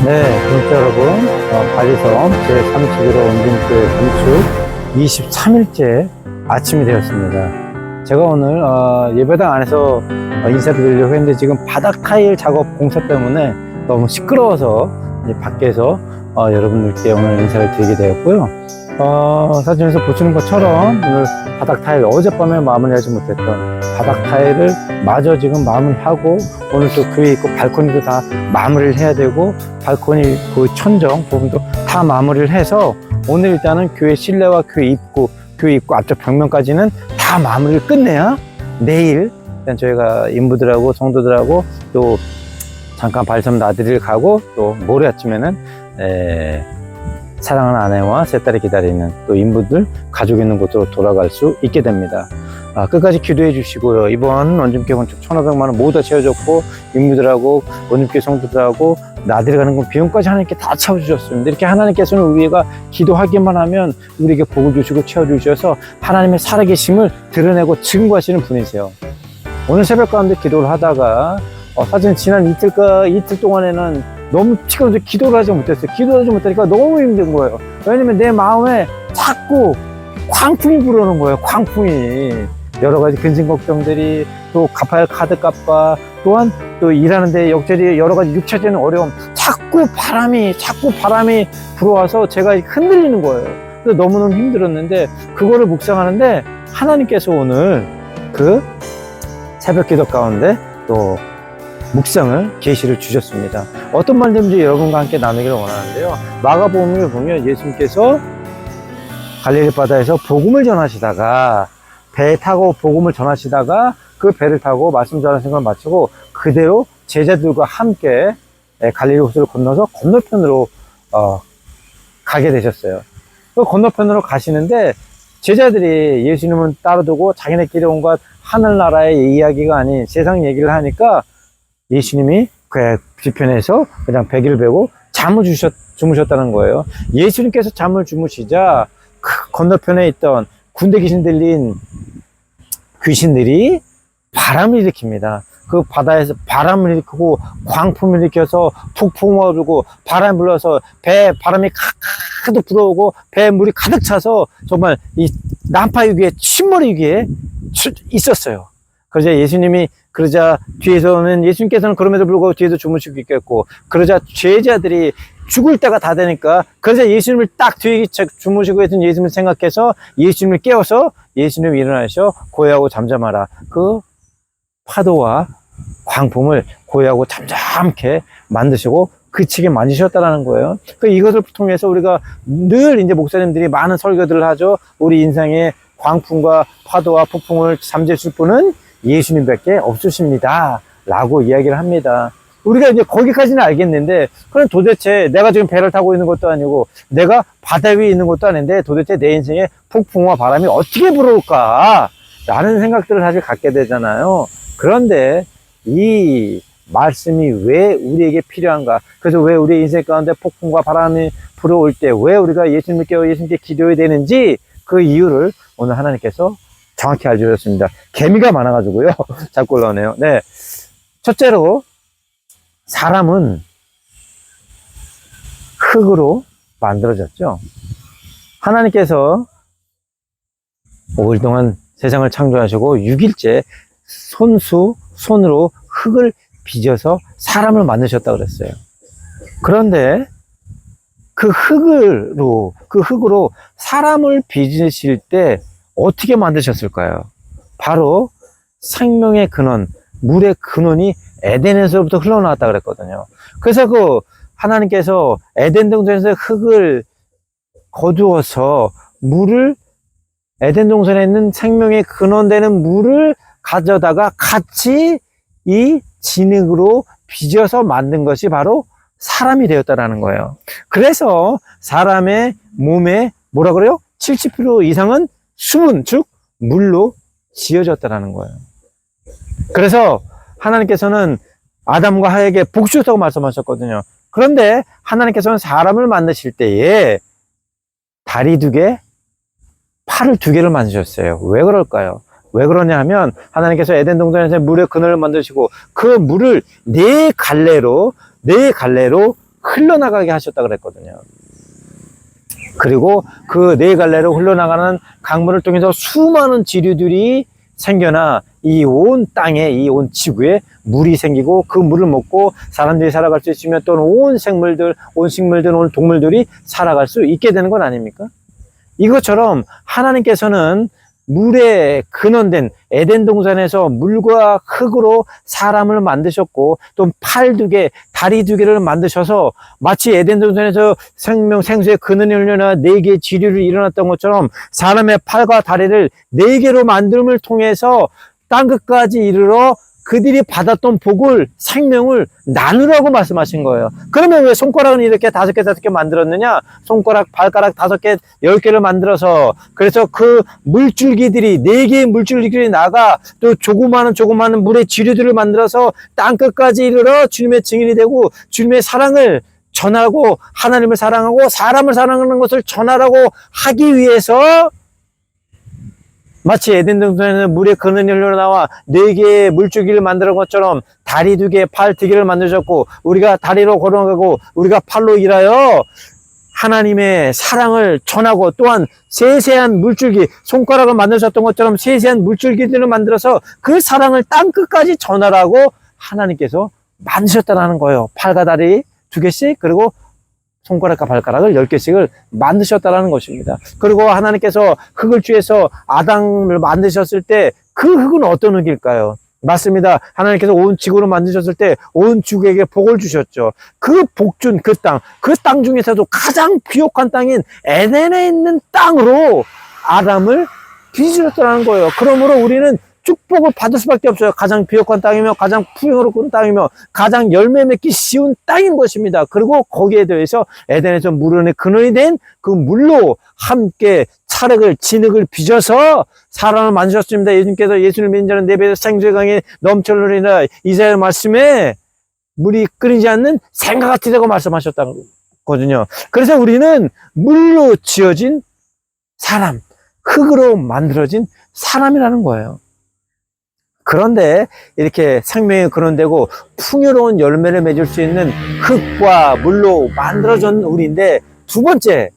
네, 구독자 여러분, 바리섬 제31호 원진교회 건축 23일째 아침이 되었습니다. 제가 오늘 예배당 안에서 인사드리려고 했는데 지금 바닥 타일 작업 공사 때문에 너무 시끄러워서 이제 밖에서 여러분들께 오늘 인사를 드리게 되었고요. 사진에서 보시는 것처럼 오늘 바닥 타일, 어젯밤에 마무리하지 못했던 바닥 타일을 마저 지금 마무리하고, 오늘 또 교회 있고 발코니도 다 마무리를 해야 되고, 발코니 그 천정 부분도 다 마무리를 해서 오늘 일단은 교회 실내와 교회 입구 앞쪽 벽면까지는 다 마무리를 끝내야 내일 일단 저희가 인부들하고 성도들하고 또 잠깐 발섬 나들이를 가고, 또 모레 아침에는 사랑하는 아내와 세 딸이 기다리는 또 인부들 가족 있는 곳으로 돌아갈 수 있게 됩니다. 끝까지 기도해 주시고요. 이번 원주교회 건축 1,500만 원 모두 다 채워줬고, 인부들하고 원주교회 성도들하고 나들이 가는 건 비용까지 하나님께 다 채워주셨습니다. 이렇게 하나님께서는 우리가 기도하기만 하면 우리에게 복을 주시고 채워주셔서 하나님의 살아계심을 드러내고 증거하시는 분이세요. 오늘 새벽 가운데 기도를 하다가 사실 지난 이틀 동안에는 너무 피곤해서 기도를 하지 못했어요. 기도를 하지 못하니까 너무 힘든 거예요. 왜냐면 내 마음에 자꾸 광풍이 불어오는 거예요. 광풍이. 여러 가지 근심 걱정들이, 또 갚아야 할 카드값과, 또한 또 일하는데 역절이 여러 가지 육체적인 어려움, 자꾸 바람이 불어와서 제가 흔들리는 거예요. 그래서 너무너무 힘들었는데, 그거를 묵상하는데 하나님께서 오늘 그 새벽 기도 가운데 또 묵상을 계시를 주셨습니다. 어떤 말인지 여러분과 함께 나누기를 원하는데요. 마가복음을 보면 예수님께서 갈릴리 바다에서 복음을 전하시다가, 배 타고 복음을 전하시다가 그 배를 타고 말씀 전하신 걸 마치고 그대로 제자들과 함께 갈릴리 호수를 건너서 건너편으로 가게 되셨어요. 그 건너편으로 가시는데 제자들이 예수님은 따로 두고 자기네끼리 온갖 하늘나라의 이야기가 아닌 세상 얘기를 하니까 예수님이 그 뒤편에서 그냥 베개를 베고 잠을 주무셨다는 거예요. 예수님께서 잠을 주무시자 그 건너편에 있던 군대 귀신 들린 귀신들이 바람을 일으킵니다. 그 바다에서 바람을 일으키고 광풍을 일으켜서 폭풍을 불고 바람이 불어서 배 바람이 가득 불어오고 배 물이 가득 차서 정말 이 난파 위기에 침몰 위기에 있었어요. 그러자 예수님이 뒤에서는 예수님께서는 그럼에도 불구하고 뒤에서 주무시고 있겠고, 그러자 제자들이 죽을 때가 다 되니까, 그러자 예수님을 딱 뒤에 주무시고 있던 예수님을 생각해서 예수님을 깨워서 예수님이 일어나셔 고요하고 잠잠하라. 그 파도와 광풍을 고요하고 잠잠케 만드시고 그치게 만드셨다라는 거예요. 이것을 통해서 우리가 늘 이제 목사님들이 많은 설교들을 하죠. 우리 인생에 광풍과 파도와 폭풍을 잠재울 분은 예수님밖에 없으십니다 라고 이야기를 합니다. 우리가 이제 거기까지는 알겠는데, 그럼 도대체 내가 지금 배를 타고 있는 것도 아니고 내가 바다 위에 있는 것도 아닌데 도대체 내 인생에 폭풍과 바람이 어떻게 불어올까 라는 생각들을 사실 갖게 되잖아요. 그런데 이 말씀이 왜 우리에게 필요한가, 그래서 왜 우리 인생 가운데 폭풍과 바람이 불어올 때 왜 우리가 예수님을 깨워 예수님께 기도해야 되는지, 그 이유를 오늘 하나님께서 정확히 알려주셨습니다. 개미가 많아가지고요. 자꾸 올라오네요. 네. 첫째로, 사람은 흙으로 만들어졌죠. 하나님께서 5일 동안 세상을 창조하시고 6일째 손으로 흙을 빚어서 사람을 만드셨다 그랬어요. 그런데 그 흙으로 사람을 빚으실 때 어떻게 만드셨을까요? 바로 생명의 근원, 물의 근원이 에덴에서부터 흘러나왔다 그랬거든요. 그래서 하나님께서 에덴 동산에서 흙을 거두어서 에덴 동산에 있는 생명의 근원 되는 물을 가져다가 같이 이 진흙으로 빚어서 만든 것이 바로 사람이 되었다라는 거예요. 그래서 사람의 몸에 뭐라 그래요? 70% 이상은 수분, 즉 물로 지어졌다라는 거예요. 그래서 하나님께서는 아담과 하에게 복 주셨다고 말씀하셨거든요. 그런데 하나님께서는 사람을 만드실 때에 다리 2개, 팔을 2개를 만드셨어요. 왜 그럴까요? 왜 그러냐 하면, 하나님께서 에덴 동산에서 물의 그늘을 만드시고 그 물을 네 갈래로 흘러나가게 하셨다 그랬거든요. 그리고 그 네 갈래로 흘러나가는 강물을 통해서 수많은 지류들이 생겨나 이 온 땅에, 이 온 지구에 물이 생기고 그 물을 먹고 사람들이 살아갈 수 있으면 또는 온 생물들, 온 식물들, 온 동물들이 살아갈 수 있게 되는 건 아닙니까? 이것처럼 하나님께서는 물에 근원된 에덴 동산에서 물과 흙으로 사람을 만드셨고 또 팔 두 개, 다리 두 개를 만드셔서 마치 에덴 동산에서 생명, 생수의 근원이 흘러나 네 개의 지류를 일어났던 것처럼 사람의 팔과 다리를 네 개로 만듦을 통해서 땅끝까지 이르러 그들이 받았던 복을, 생명을 나누라고 말씀하신 거예요. 그러면 왜 손가락은 이렇게 다섯 개 만들었느냐? 손가락, 발가락 5개, 10개를 만들어서, 그래서 그 물줄기들이, 4개의 물줄기들이 나가, 또 조그마한 물의 지류들을 만들어서 땅끝까지 이르러 주님의 증인이 되고, 주님의 사랑을 전하고, 하나님을 사랑하고, 사람을 사랑하는 것을 전하라고 하기 위해서, 마치 에덴 동산에서 물의 근원이 흘러나와 4개의 물줄기를 만드는 것처럼 다리 2개, 팔 2개를 만드셨고 우리가 다리로 걸어가고 우리가 팔로 일하여 하나님의 사랑을 전하고 또한 세세한 물줄기, 손가락을 만드셨던 것처럼 세세한 물줄기들을 만들어서 그 사랑을 땅끝까지 전하라고 하나님께서 만드셨다는 거예요. 팔과 다리 2개씩 그리고 손가락과 발가락을 10개씩을 만드셨다라는 것입니다. 그리고 하나님께서 흙을 취해서 아담을 만드셨을 때 그 흙은 어떤 흙일까요? 맞습니다. 하나님께서 온 지구를 만드셨을 때 온 지구에게 복을 주셨죠. 그 복준 그 땅 중에서도 가장 귀역한 땅인 에덴에 있는 땅으로 아담을 빚으셨다는 거예요. 그러므로 우리는 축복을 받을 수밖에 없어요. 가장 비옥한 땅이며 가장 풍요로운 땅이며 가장 열매 맺기 쉬운 땅인 것입니다. 그리고 거기에 대해서 에덴에서 물의 근원이 된 그 물로 함께 차력을 진흙을 빚어서 사람을 만드셨습니다. 예수님께서 예수를 믿는 자는 내 배에서 생수의 강이 넘쳐흐르리라 이사야 말씀에 물이 끓이지 않는 생과 같으라고 말씀하셨다거든요. 그래서 우리는 물로 지어진 사람, 흙으로 만들어진 사람이라는 거예요. 그런데 이렇게 생명이 근원되고 풍요로운 열매를 맺을 수 있는 흙과 물로 만들어진 우리인데 두 번째,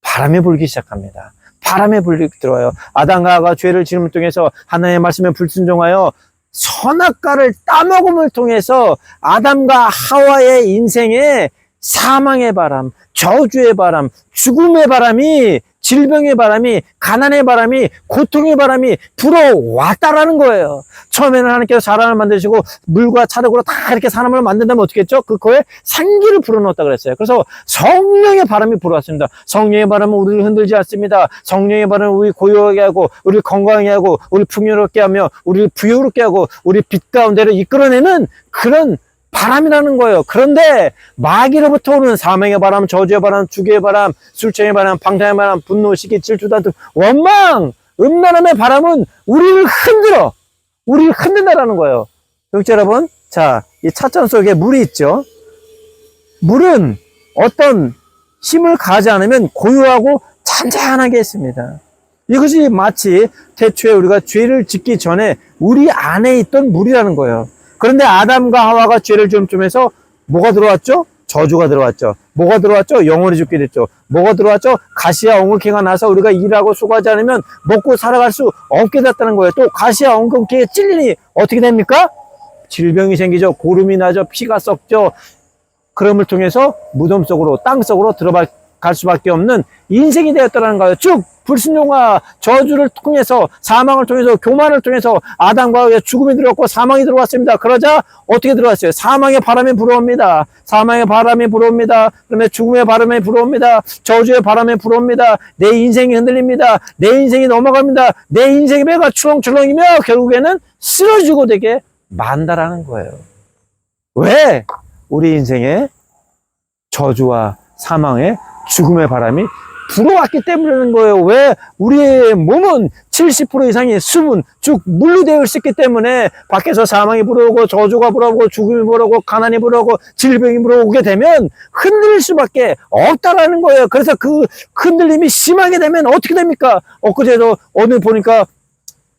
바람이 불기 시작합니다. 바람이 불기 들어와요. 아담과 하와가 죄를 지음을 통해서 하나님의 말씀에 불순종하여 선악과를 따먹음을 통해서 아담과 하와의 인생에 사망의 바람, 저주의 바람, 죽음의 바람이, 질병의 바람이, 가난의 바람이, 고통의 바람이 불어왔다라는 거예요. 처음에는 하나님께서 사람을 만드시고 물과 차력으로 다 이렇게 사람을 만든다면 어떻게 했죠? 그거에 생기를 불어넣었다 그랬어요. 그래서 성령의 바람이 불어왔습니다. 성령의 바람은 우리를 흔들지 않습니다. 성령의 바람은 우리 고요하게 하고 우리를 건강하게 하고 우리를 풍요롭게 하며 우리를 부유롭게 하고 우리 빛 가운데를 이끌어내는 그런 바람이라는 거예요. 그런데 마귀로부터 오는 사망의 바람, 저주의 바람, 죽의 바람, 술취의 바람, 방탕의 바람, 분노, 시기, 질투, 다툼, 원망, 음란함의 바람은 우리를 흔든다라는 거예요. 동지 여러분, 자, 이 찻잔 속에 물이 있죠. 물은 어떤 힘을 가하지 않으면 고요하고 잔잔하게 있습니다. 이것이 마치 태초에 우리가 죄를 짓기 전에 우리 안에 있던 물이라는 거예요. 그런데 아담과 하와가 죄를 지음으로써 뭐가 들어왔죠? 저주가 들어왔죠. 뭐가 들어왔죠? 영원히 죽게 됐죠. 뭐가 들어왔죠? 가시와 엉겅퀴가 나서 우리가 일하고 수고하지 않으면 먹고 살아갈 수 없게 됐다는 거예요. 또 가시와 엉겅퀴에 찔리니 어떻게 됩니까? 질병이 생기죠. 고름이 나죠. 피가 썩죠. 그럼을 통해서 무덤 속으로, 땅 속으로 들어갈 수밖에 없는 인생이 되었다는 거예요. 쭉 불순종과 저주를 통해서, 사망을 통해서, 교만을 통해서 아담과 하와의 죽음이 들어왔고 사망이 들어왔습니다. 그러자 어떻게 들어왔어요? 사망의 바람이 불어옵니다. 사망의 바람이 불어옵니다. 그러면 죽음의 바람이 불어옵니다. 저주의 바람이 불어옵니다. 내 인생이 흔들립니다. 내 인생이 넘어갑니다. 내 인생의 배가 출렁출렁이며 결국에는 쓰러지고 되게 만다라는 거예요. 왜? 우리 인생에 저주와 사망의 죽음의 바람이 불어왔기 때문이라는 거예요. 왜? 우리의 몸은 70% 이상이 수분, 즉 물로 되어 있기 때문에 밖에서 사망이 불어오고 저주가 불어오고 죽음이 불어오고 가난이 불어오고 질병이 불어오게 되면 흔들릴 수밖에 없다라는 거예요. 그래서 그 흔들림이 심하게 되면 어떻게 됩니까? 엊그제도 오늘 보니까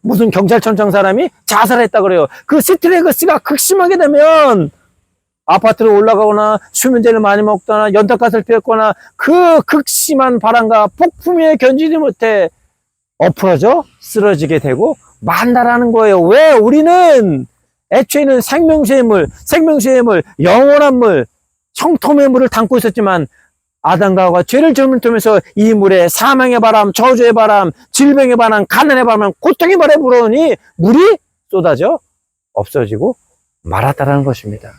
무슨 경찰청장 사람이 자살했다 그래요. 그 스트레스가 극심하게 되면 아파트로 올라가거나 수면제를 많이 먹거나 연탄가스를 피웠거나 그 극심한 바람과 폭풍에 견디지 못해 엎어져 쓰러지게 되고 만다라는 거예요. 왜? 우리는 애초에는 생명수의 물, 영원한 물, 형통의 물을 담고 있었지만 아담과 하와가 죄를 저물면서 이 물에 사망의 바람, 저주의 바람, 질병의 바람, 가난의 바람, 고통의 바람이 불어오니 물이 쏟아져 없어지고 말았다라는 것입니다.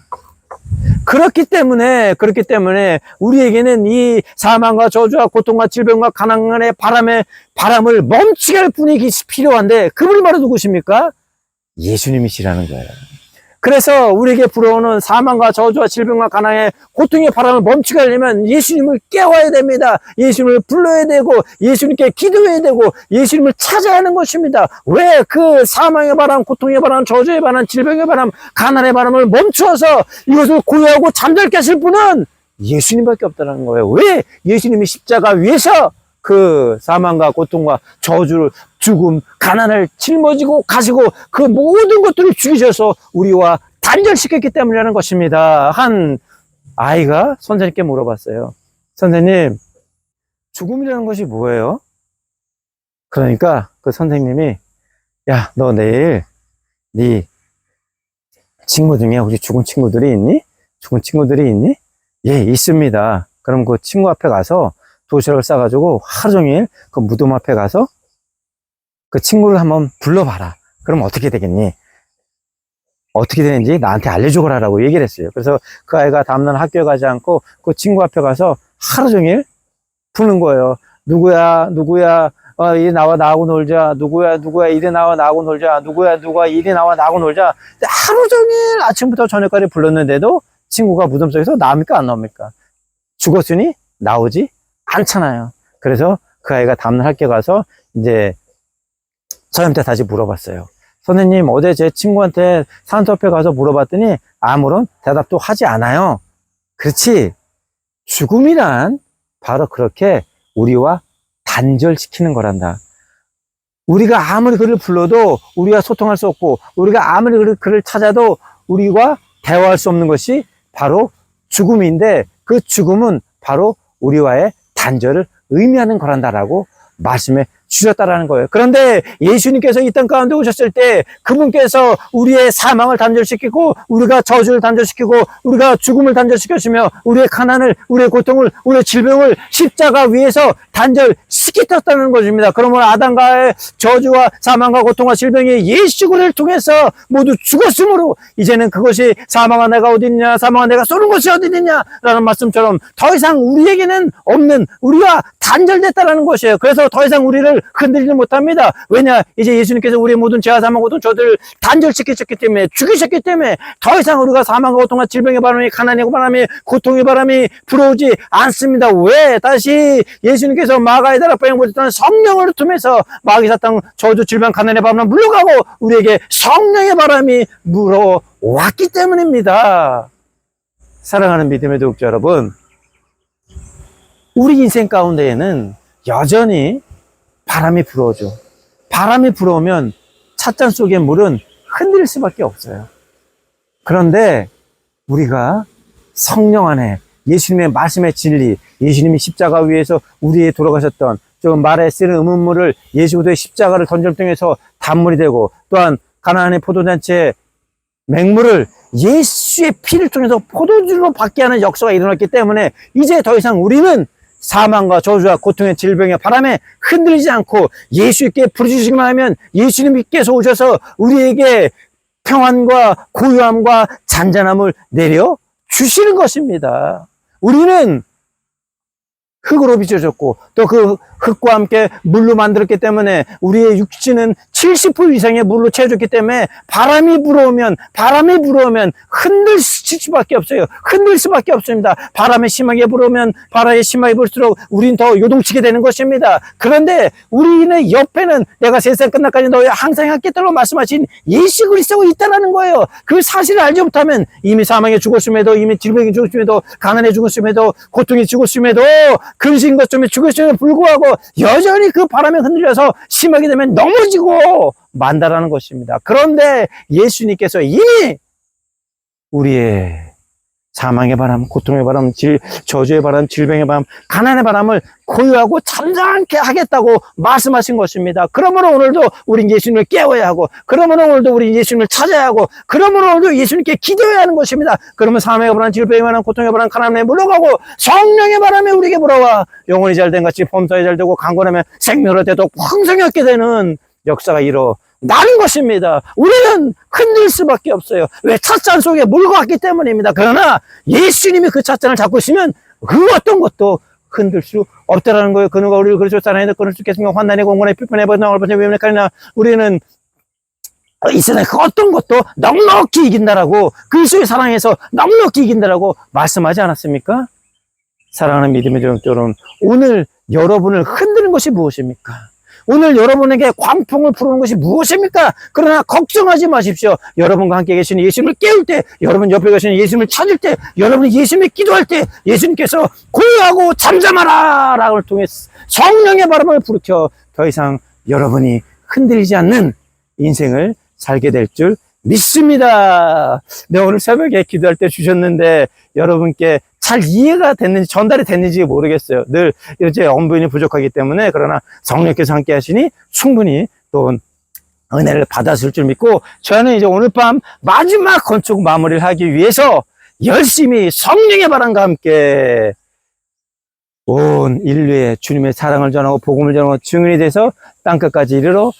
그렇기 때문에 우리에게는 이 사망과 저주와 고통과 질병과 가난의 바람을 멈추게 할 분이 필요한데 그분이 바로 누구십니까? 예수님이시라는 거예요. 그래서 우리에게 불어오는 사망과 저주와 질병과 가난의 고통의 바람을 멈추게 하려면 예수님을 깨워야 됩니다. 예수님을 불러야 되고 예수님께 기도해야 되고 예수님을 찾아야 하는 것입니다. 왜? 그 사망의 바람, 고통의 바람, 저주의 바람, 질병의 바람, 가난의 바람을 멈추어서 이것을 고요하고 잠들게 하실 분은 예수님밖에 없다는 거예요. 왜? 예수님이 십자가 위에서 그 사망과 고통과 저주를, 죽음, 가난을 짊어지고 가시고 그 모든 것들을 죽이셔서 우리와 단절시켰기 때문이라는 것입니다. 한 아이가 선생님께 물어봤어요. 선생님, 죽음이라는 것이 뭐예요? 그러니까 그 선생님이 야, 너 내일 네 친구 중에 혹시 죽은 친구들이 있니? 죽은 친구들이 있니? 예, 있습니다. 그럼 그 친구 앞에 가서 도시락을 싸가지고 하루 종일 그 무덤 앞에 가서 그 친구를 한번 불러봐라. 그럼 어떻게 되겠니? 어떻게 되는지 나한테 알려주거라라고 얘기를 했어요. 그래서 그 아이가 다음날 학교에 가지 않고 그 친구 앞에 가서 하루 종일 부는 거예요. 누구야, 이리 나와 나하고 놀자. 누구야, 이리 나와 나하고 놀자. 누가 이리 나와 나하고 놀자. 하루 종일 아침부터 저녁까지 불렀는데도 친구가 무덤 속에서 나옵니까 안 나옵니까? 죽었으니 나오지 않잖아요. 그래서 그 아이가 다음날 학교 가서 이제 선생님한테 다시 물어봤어요. 선생님, 어제 제 친구한테 산소 앞에 가서 물어봤더니 아무런 대답도 하지 않아요. 그렇지. 죽음이란 바로 그렇게 우리와 단절시키는 거란다. 우리가 아무리 그를 불러도 우리가 소통할 수 없고 우리가 아무리 그를 찾아도 우리와 대화할 수 없는 것이 바로 죽음인데 그 죽음은 바로 우리와의 단절을 의미하는 거란다라고 말씀해 주셨다라는 거예요. 그런데 예수님께서 이 땅 가운데 오셨을 때 그분께서 우리의 사망을 단절시키고 우리가 저주를 단절시키고 우리가 죽음을 단절시켰으며 우리의 가난을, 우리의 고통을, 우리의 질병을 십자가 위에서 단절시켰다는 것입니다. 그러면 아담과의 저주와 사망과 고통과 질병이 예수 그리스도를 통해서 모두 죽었으므로 이제는 그것이 사망아 내가 어디 있냐, 사망아 내가 쏘는 것이 어디 있느냐 라는 말씀처럼 더 이상 우리에게는 없는, 우리와 단절됐다라는 것이에요. 그래서 더 이상 우리를 흔들리지 못합니다. 왜냐? 이제 예수님께서 우리의 모든 죄와 사망, 고통, 저들을 단절시키셨기 때문에, 죽이셨기 때문에 더 이상 우리가 사망과 고통과 질병의 바람이, 가난의 바람이, 고통의 바람이 불어오지 않습니다. 왜? 다시 예수님께서 마가의 다락방에 보셨던 성령을 통해서 마귀 사탄 저주, 질병, 가난의 바람은 물러가고 우리에게 성령의 바람이 불어왔기 때문입니다. 사랑하는 믿음의 독자 여러분, 우리 인생 가운데에는 여전히 바람이 불어오죠. 바람이 불어오면 찻잔 속의 물은 흔들릴 수밖에 없어요. 그런데 우리가 성령 안에 예수님의 말씀의 진리, 예수님이 십자가 위에서 우리에 돌아가셨던 저 말에 쓰는 음음물을 예수 그리스도의 십자가를 던짐 통해서 단물이 되고 또한 가나안의 포도잔치의 맹물을 예수의 피를 통해서 포도주로 받게 하는 역사가 일어났기 때문에 이제 더 이상 우리는 사망과 저주와 고통의 질병의 바람에 흔들리지 않고 예수께 부르짖기만 하면 예수님께서 오셔서 우리에게 평안과 고요함과 잔잔함을 내려 주시는 것입니다. 우리는 흙으로 빚어졌고 또 그 흙과 함께 물로 만들었기 때문에 우리의 육신은 70% 이상의 물로 채워졌기 때문에 바람이 불어오면 흔들 수밖에 없어요. 흔들 수밖에 없습니다. 바람이 심하게 불어오면 바람이 심하게 불수록 우리는 더 요동치게 되는 것입니다. 그런데 우리는 옆에는 내가 세상 끝날까지 너희와 항상 함께있다고 말씀하신 예수 그리스도가 있다는 거예요. 그 사실을 알지 못하면 이미 사망에 죽었음에도, 이미 질병에 죽었음에도, 가난에 죽었음에도, 고통에 죽었음에도, 근심 것쯤에 죽었음에도 불구하고 여전히 그 바람에 흔들려서 심하게 되면 넘어지고 만다라는 것입니다. 그런데 예수님께서 이미 우리의 사망의 바람, 고통의 바람, 저주의 바람, 질병의 바람, 가난의 바람을 고요하고 잠잠케 하겠다고 말씀하신 것입니다. 그러므로 오늘도 우리 예수님을 깨워야 하고, 그러므로 오늘도 우리 예수님을 찾아야 하고, 그러므로 오늘도 예수님께 기도해야 하는 것입니다. 그러면 사망의 바람, 질병의 바람, 고통의 바람, 가난에 물러가고 성령의 바람에 우리에게 불어와 영혼이 잘된 같이 범사에 잘되고 강건하면 생명을 때도 풍성히 얻게 되는 역사가 일어나는 것입니다. 우리는 흔들 수밖에 없어요. 왜? 찻잔 속에 물고 왔기 때문입니다. 그러나 예수님이 그 찻잔을 잡고 있으면 그 어떤 것도 흔들 수 없다라는 거예요. 그 누가 우리를 그리스도의 끊을 수 있겠으며 환난의 공간에 비판의 번영을 번영 위험에 가리나 우리는 이 세상에 그 어떤 것도 넉넉히 이긴다라고, 그리스도의 사랑에서 넉넉히 이긴다라고 말씀하지 않았습니까? 사랑하는 믿음의 여러분, 오늘 여러분을 흔드는 것이 무엇입니까? 오늘 여러분에게 광풍을 부르는 것이 무엇입니까? 그러나 걱정하지 마십시오. 여러분과 함께 계시는 예수님을 깨울 때, 여러분 옆에 계시는 예수님을 찾을 때, 여러분이 예수님을 기도할 때 예수님께서 고요하고 잠잠하라 라고 통해 성령의 바람을 불켜 더 이상 여러분이 흔들리지 않는 인생을 살게 될 줄 믿습니다. 네, 오늘 새벽에 기도할 때 주셨는데 여러분께 잘 이해가 됐는지 전달이 됐는지 모르겠어요. 늘 이제 언변이 부족하기 때문에. 그러나 성령께서 함께 하시니 충분히 또 은혜를 받았을 줄 믿고, 저는 이제 오늘 밤 마지막 건축 마무리를 하기 위해서 열심히 성령의 바람과 함께 온 인류에 주님의 사랑을 전하고 복음을 전하고 증인이 돼서 땅끝까지 이르러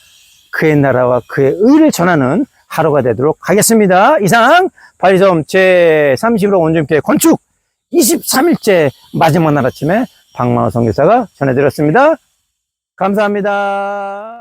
그의 나라와 그의 의를 전하는 하루가 되도록 하겠습니다. 이상 바리섬 제31호 온전교회 건축 23일째 마지막 날 아침에 박만호 선교사가 전해드렸습니다. 감사합니다.